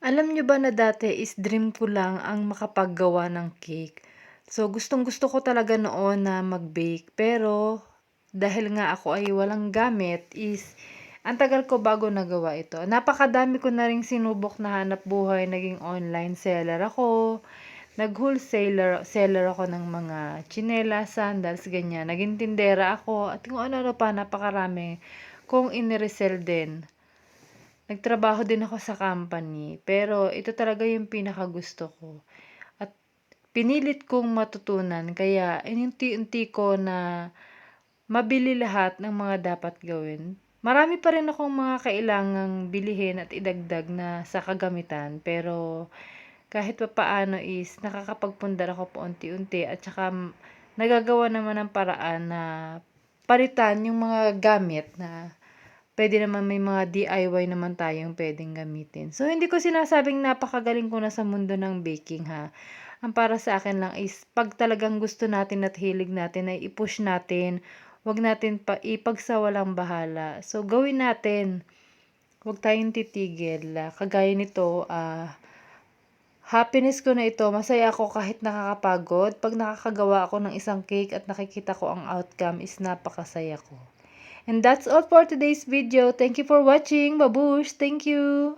Alam niyo ba na dati is dream ko lang ang makapaggawa ng cake. So, gustong-gusto ko talaga noon na mag-bake. Pero, dahil nga ako ay walang gamit is ang tagal ko bago nagawa ito. Napakadami ko na ring sinubok na hanap buhay. Naging online seller ako. Nag-wholesaler seller ako ng mga tsinelas, sandals, ganyan. Naging tindera ako at kung ano-ano pa, napakarami kung iniresell din. Nagtrabaho din ako sa company, pero ito talaga yung pinakagusto ko at pinilit kong matutunan kaya inunti-unti ko na mabili lahat ng mga dapat gawin. Marami pa rin akong mga kailangang bilhin at idagdag na sa kagamitan, pero kahit papaano is nakakapagpundar ako paunti-unti at saka nagagawa naman ng paraan na palitan yung mga gamit na puwede naman may mga DIY naman tayong puwedeng gamitin. So, hindi ko sinasabing napakagaling ko na sa mundo ng baking ha. Ang para sa akin lang is 'pag talagang gusto natin at hilig natin ay i-push natin, 'wag natin pa ipagsawalang-bahala. So, gawin natin, 'wag tayong titigil. Kagaya nito, happiness ko na ito, masaya ako kahit nakakapagod. 'Pag nakakagawa ako ng isang cake at nakikita ko ang outcome is napakasaya ko. And that's all for today's video. Thank you for watching. Babush! Thank you!